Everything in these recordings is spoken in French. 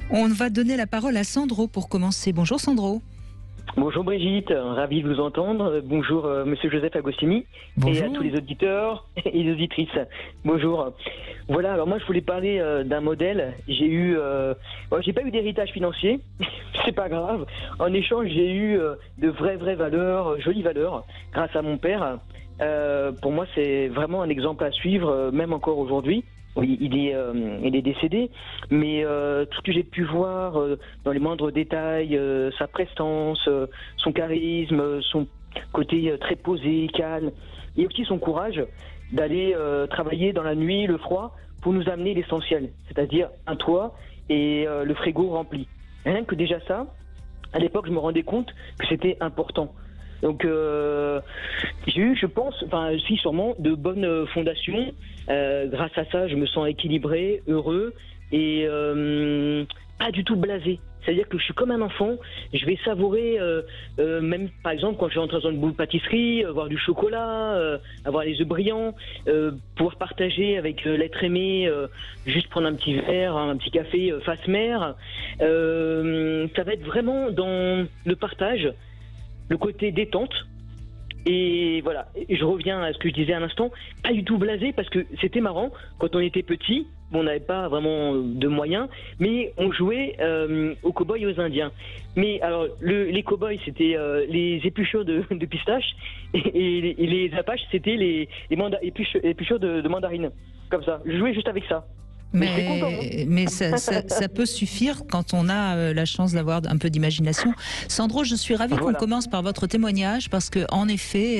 On va donner la parole à Sandro pour commencer. Bonjour Sandro. Bonjour Brigitte, ravi de vous entendre. Bonjour Monsieur Joseph Agostini. Bonjour. Et à tous les auditeurs et les auditrices. Bonjour. Voilà, alors moi je voulais parler d'un modèle. J'ai pas eu d'héritage financier, c'est pas grave. En échange, j'ai eu de vraies valeurs, jolies valeurs, grâce à mon père. Pour moi, c'est vraiment un exemple à suivre, même encore aujourd'hui. Il est décédé, mais tout ce que j'ai pu voir dans les moindres détails, sa prestance, son charisme, son côté très posé, calme, et aussi son courage d'aller travailler dans la nuit, le froid, pour nous amener l'essentiel, c'est-à-dire un toit et le frigo rempli. Rien que déjà ça, à l'époque, je me rendais compte que c'était important. Donc j'ai eu, je suis sûrement de bonnes fondations. Grâce à ça, je me sens équilibré, heureux et pas du tout blasé. C'est-à-dire que je suis comme un enfant, je vais savourer, même par exemple quand je rentre dans une boule de pâtisserie, voir du chocolat, avoir les œufs brillants, pouvoir partager avec l'être aimé, juste prendre un petit verre, un petit café face mer. Ça va être vraiment dans le partage, le côté détente. Et voilà, je reviens à ce que je disais à l'instant, pas du tout blasé, parce que c'était marrant, quand on était petit, on n'avait pas vraiment de moyens, mais on jouait aux cow-boys et aux indiens. Mais alors, les cow-boys, c'était les épluchures de pistaches, et les apaches, c'était les épluchures de mandarines. Comme ça, je jouais juste avec ça. Mais ça peut suffire quand on a la chance d'avoir un peu d'imagination. Sandro, je suis ravie qu'on commence par votre témoignage, parce que en effet,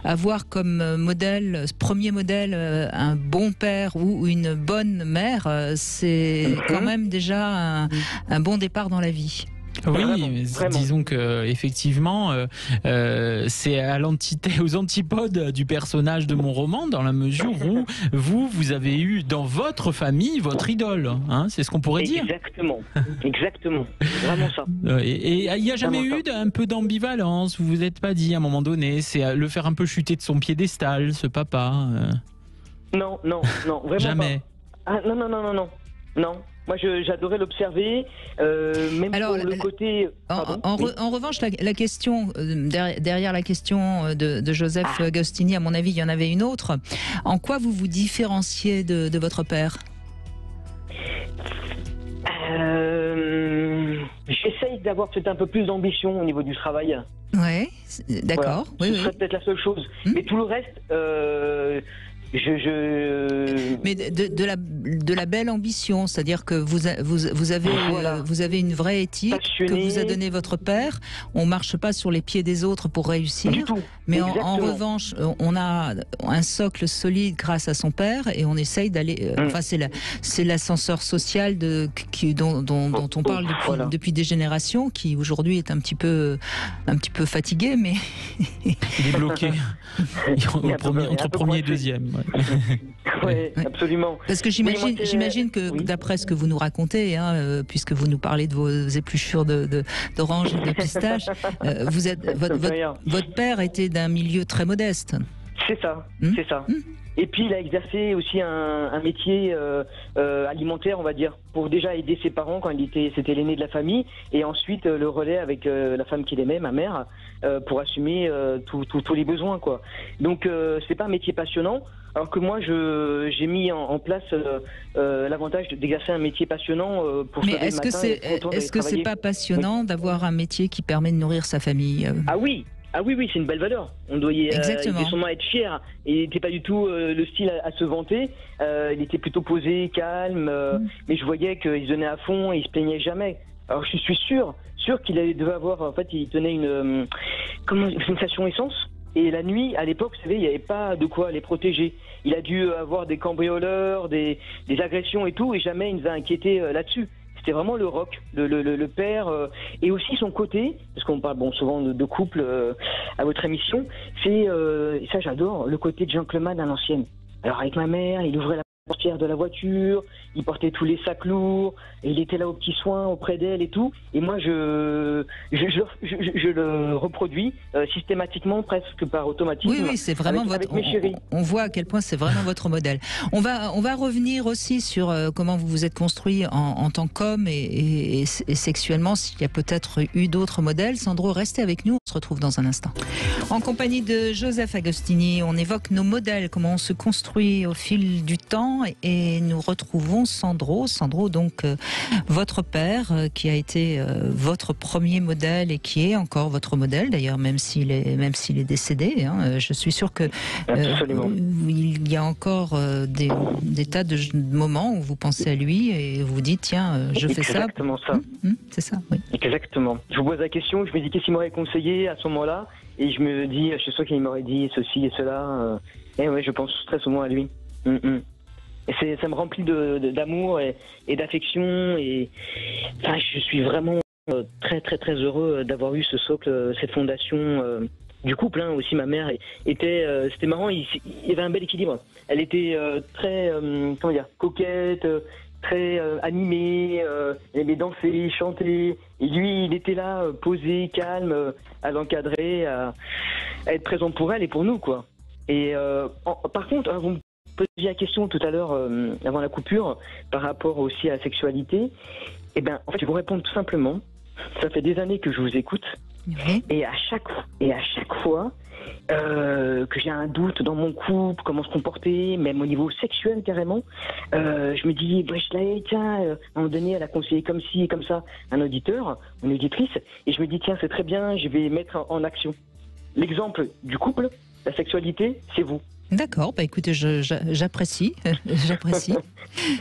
avoir comme modèle, premier modèle, un bon père ou une bonne mère, c'est quand même déjà un bon départ dans la vie. Oui, vraiment. Disons que effectivement, c'est aux antipodes du personnage de mon roman, dans la mesure où vous avez eu dans votre famille votre idole, hein, c'est ce qu'on pourrait dire. Exactement, vraiment ça. Et il n'y a jamais eu un peu d'ambivalence, vous vous êtes pas dit à un moment donné, c'est le faire un peu chuter de son piédestal, ce papa. Non, vraiment jamais. Pas. Ah, non. Moi, j'adorais l'observer, même pour le côté... En revanche, la question, derrière la question de Joseph Agostini, à mon avis, il y en avait une autre. En quoi vous vous différenciez de votre père ? J'essaye d'avoir peut-être un peu plus d'ambition au niveau du travail. Ouais, d'accord. Voilà. Ce serait peut-être la seule chose. Mais tout le reste... Mais de la belle ambition, c'est-à-dire que vous avez une vraie éthique que vous a donnée votre père. On marche pas sur les pieds des autres pour réussir, mais en revanche, on a un socle solide grâce à son père et on essaye d'aller. Enfin, c'est l'ascenseur social dont on parle depuis des générations, qui aujourd'hui est un petit peu fatigué, mais il est bloqué entre premier et deuxième. Oui, absolument. Parce que j'imagine que d'après ce que vous nous racontez, puisque vous nous parlez de vos épluchures d'oranges et de pistaches, votre père était d'un milieu très modeste. C'est ça, c'est ça. Et puis il a exercé aussi un métier alimentaire, on va dire, pour déjà aider ses parents quand c'était l'aîné de la famille, et ensuite le relais avec la femme qu'il aimait, ma mère, pour assumer tous les besoins, quoi. Donc c'est pas un métier passionnant, alors que moi j'ai mis en place l'avantage d'exercer un métier passionnant pour se lever le matin. Est-ce que c'est pas passionnant d'avoir un métier qui permet de nourrir sa famille ? Ah oui, c'est une belle valeur. On doit sûrement être fier. Et il n'était pas du tout le style à se vanter. Il était plutôt posé, calme. Mais je voyais qu'il se donnait à fond et il se plaignait jamais. Alors je suis sûr qu'il devait avoir... En fait, il tenait une station essence. Et la nuit, à l'époque, vous savez, il n'y avait pas de quoi les protéger. Il a dû avoir des cambrioleurs, des agressions et tout, et jamais il nous a inquiétés là-dessus. C'était vraiment le rock, le père, et aussi son côté, parce qu'on parle souvent de couple à votre émission, c'est, ça j'adore, le côté gentleman à l'ancienne. Alors avec ma mère, il ouvrait la portière de la voiture, il portait tous les sacs lourds, et il était là aux petits soins auprès d'elle et tout. Et moi, je le reproduis systématiquement, presque par automatisme. Oui, c'est vraiment avec mes chéris. On voit à quel point c'est vraiment votre modèle. On va revenir aussi sur comment vous vous êtes construit en tant qu'homme et sexuellement, s'il y a peut-être eu d'autres modèles. Sandro, restez avec nous, on se retrouve dans un instant. En compagnie de Joseph Agostini, on évoque nos modèles, comment on se construit au fil du temps. Et nous retrouvons Sandro, donc votre père qui a été votre premier modèle et qui est encore votre modèle d'ailleurs, même s'il est décédé. Hein. Je suis sûre que il y a encore des tas de moments où vous pensez à lui et vous dites tiens, je fais ça. Exactement ça. C'est ça, oui. Exactement. Je vous pose la question, je me dis qu'est-ce qu'il m'aurait conseillé à ce moment-là, et je me dis, je suis sûr qu'il m'aurait dit ceci et cela. Et ouais, je pense très souvent à lui. Et ça me remplit d'amour et d'affection, et enfin, je suis vraiment très très très heureux d'avoir eu ce socle, cette fondation du couple. Hein. Aussi ma mère était, c'était marrant, il y avait un bel équilibre. Elle était très coquette, très animée, elle aimait danser, chanter, et lui il était là posé, calme, à l'encadrer, à être présent pour elle et pour nous quoi. Et par contre, vous me posiez la question tout à l'heure, avant la coupure, par rapport aussi à la sexualité. Eh bien, en fait, je vais vous répondre tout simplement. Ça fait des années que je vous écoute. Et à chaque fois que j'ai un doute dans mon couple, comment se comporter, même au niveau sexuel carrément, je me dis, tiens, à un moment donné, elle a conseillé comme ci et comme ça un auditeur, une auditrice, et je me dis, tiens, c'est très bien, je vais mettre en action. L'exemple du couple, la sexualité, c'est vous. D'accord, écoutez, j'apprécie.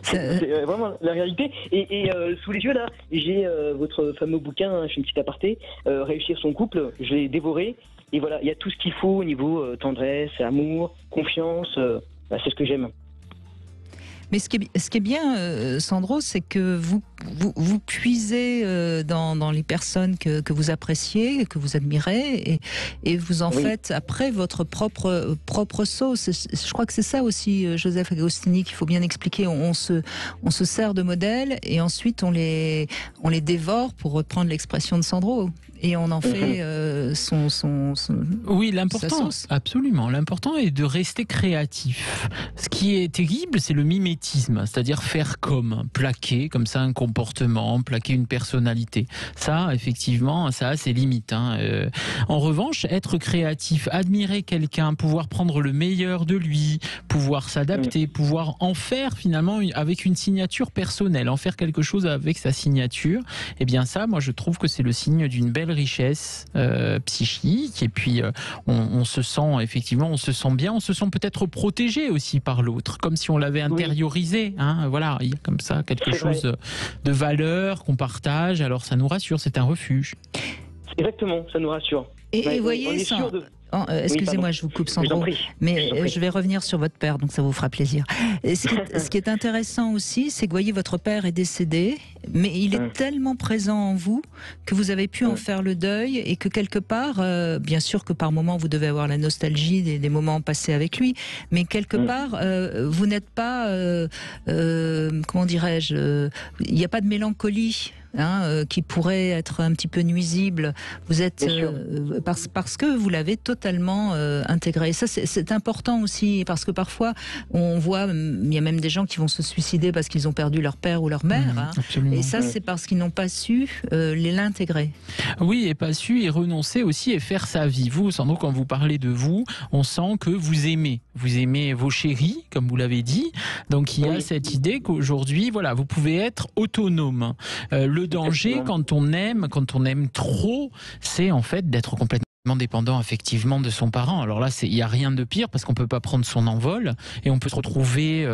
C'est vraiment la réalité. Et sous les yeux, là, j'ai votre fameux bouquin, je fais une petite aparté, Réussir son couple, je l'ai dévoré. Et voilà, il y a tout ce qu'il faut au niveau tendresse, amour, confiance, c'est ce que j'aime. Mais ce qui est bien, Sandro, c'est que vous puisez dans les personnes que vous appréciez, que vous admirez, et vous en faites après votre propre sauce. Je crois que c'est ça aussi, Joseph Agostini, qu'il faut bien expliquer. On se sert de modèles et ensuite on les dévore, pour reprendre l'expression de Sandro. Et on en fait son oui, l'important, absolument. L'important est de rester créatif. Ce qui est terrible, c'est le mimétisme, c'est-à-dire faire comme, plaquer comme ça un comportement, plaquer une personnalité. Ça, effectivement, ça a ses limites. Hein. En revanche, être créatif, admirer quelqu'un, pouvoir prendre le meilleur de lui, pouvoir s'adapter, pouvoir en faire finalement avec une signature personnelle, en faire quelque chose avec sa signature. Eh bien ça, moi, je trouve que c'est le signe d'une belle richesse psychique, et puis on se sent effectivement, on se sent bien, on se sent peut-être protégé aussi par l'autre, comme si on l'avait intériorisé. Hein, voilà, il y a comme ça quelque chose de valeur qu'on partage, alors ça nous rassure, c'est un refuge. Exactement, ça nous rassure. Et voyez, excusez-moi, je vous coupe, Sandro, mais je vais revenir sur votre père, donc ça vous fera plaisir. Ce qui est intéressant aussi, c'est que, voyez, votre père est décédé, mais il est tellement présent en vous que vous avez pu en faire le deuil, et que quelque part, bien sûr que par moments vous devez avoir la nostalgie des moments passés avec lui, mais quelque part, vous n'êtes pas, comment dirais-je, il n'y a pas de mélancolie. Qui pourrait être un petit peu nuisible. Vous êtes parce que vous l'avez totalement intégré. Ça, c'est important aussi, parce que parfois on voit, il y a même des gens qui vont se suicider parce qu'ils ont perdu leur père ou leur mère. Et ça, c'est parce qu'ils n'ont pas su l'intégrer. Oui, et pas su y renoncer aussi et faire sa vie. Vous, Sandro, quand vous parlez de vous, on sent que vous aimez vos chéris, comme vous l'avez dit. Donc il y a cette idée qu'aujourd'hui, voilà, vous pouvez être autonome. Le danger, quand on aime trop, c'est en fait d'être complètement dépendant effectivement de son parent. Alors là, il n'y a rien de pire, parce qu'on peut pas prendre son envol et on peut se retrouver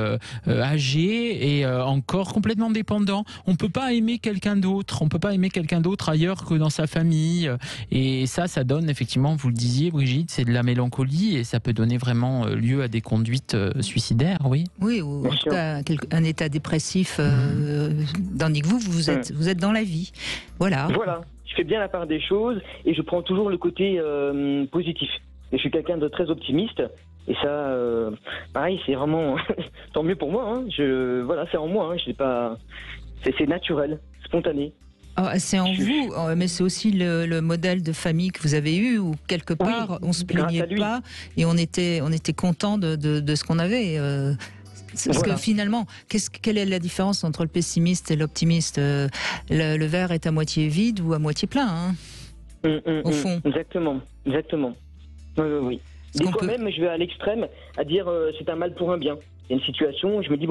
âgé et encore complètement dépendant. On peut pas aimer quelqu'un d'autre. On peut pas aimer quelqu'un d'autre ailleurs que dans sa famille. Et ça donne effectivement, vous le disiez, Brigitte, c'est de la mélancolie, et ça peut donner vraiment lieu à des conduites suicidaires, oui. Oui, ou en tout cas un état dépressif. Tandis que vous êtes dans la vie. Voilà. Je fais bien la part des choses et je prends toujours le côté positif. Et je suis quelqu'un de très optimiste, Et ça, pareil, c'est vraiment tant mieux pour moi. Hein. Voilà, c'est en moi. Hein. Je sais pas, c'est naturel, spontané. C'est en vous, mais c'est aussi le modèle de famille que vous avez eu, où quelque part on se plaignait pas et on était content de ce qu'on avait. Parce que finalement, quelle est la différence entre le pessimiste et l'optimiste? Le verre est à moitié vide ou à moitié plein, hein, au fond. Exactement. Oui. Des fois même, je vais à l'extrême à dire c'est un mal pour un bien. Il y a une situation où je me dis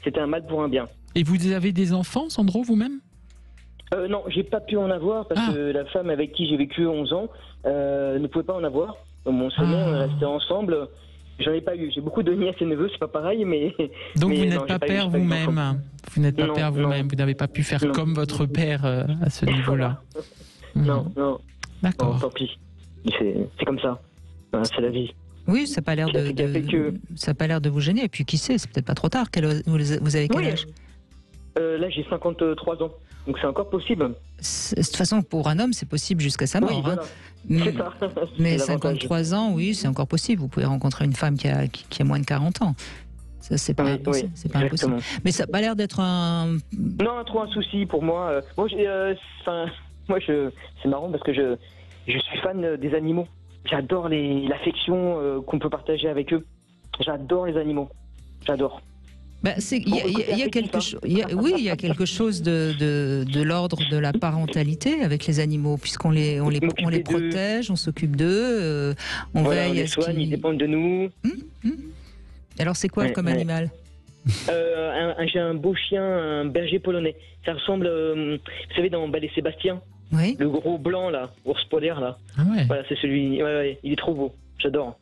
c'était un mal pour un bien. Et vous avez des enfants, Sandro, vous-même? Non, j'ai pas pu en avoir parce que la femme avec qui j'ai vécu 11 ans ne pouvait pas en avoir. Mon second, on est resté ensemble. J'en ai pas eu. J'ai beaucoup de nièces et neveux, c'est pas pareil, mais... Donc vous n'êtes pas père vous-même. Vous n'êtes pas père vous-même. Vous n'avez pas pu faire comme votre père à ce niveau-là. Non. D'accord. Non, tant pis. C'est comme ça. C'est la vie. Oui, ça n'a pas l'air de vous gêner. Et puis qui sait, c'est peut-être pas trop tard. Vous avez quel âge? Là, j'ai 53 ans. Donc c'est encore possible. De toute façon, pour un homme, c'est possible jusqu'à sa mort. Oui, voilà. C'est ça. Mais 53 ans, oui, c'est encore possible. Vous pouvez rencontrer une femme qui a moins de 40 ans. Ça, c'est pas impossible. C'est pas impossible. Mais ça n'a pas l'air d'être un... Non, trop un souci pour moi. C'est marrant parce que je suis fan des animaux. J'adore l'affection qu'on peut partager avec eux. J'adore les animaux. J'adore. Il y a quelque chose. Oui, il y a quelque chose de l'ordre de la parentalité avec les animaux, puisqu'on les protège, on s'occupe d'eux, on veille à ce qu'ils... Ils dépendent de nous. Alors c'est quoi comme animal? J'ai un beau chien, un berger polonais. Ça ressemble, vous savez, dans Ballet Sébastien. Oui. Le gros blanc là, ours polaire là. Ah ouais. Voilà, c'est celui. Ouais, il est trop beau. J'adore.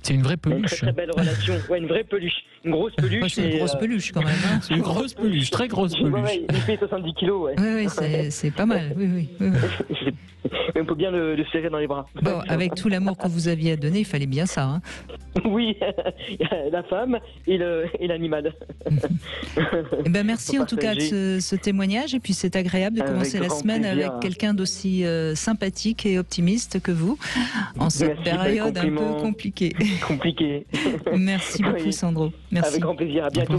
C'est une vraie peluche. Une très, très belle relation. Ouais, une vraie peluche. Une grosse peluche. C'est une grosse peluche quand même. Hein. C'est une grosse peluche, très grosse peluche. Ouais, il fait 70 kilos, ouais. Oui, c'est pas mal. Oui. Mais on peut bien le serrer dans les bras. Bon, avec tout l'amour que vous aviez à donner, il fallait bien ça. Hein. Oui, la femme et l'animal. Merci en tout cas de ce témoignage. Et puis c'est agréable de commencer la semaine avec quelqu'un d'aussi sympathique et optimiste que vous, en cette période un peu compliquée. Compliqué. Merci beaucoup, Sandro. Merci. Avec grand plaisir. À bientôt.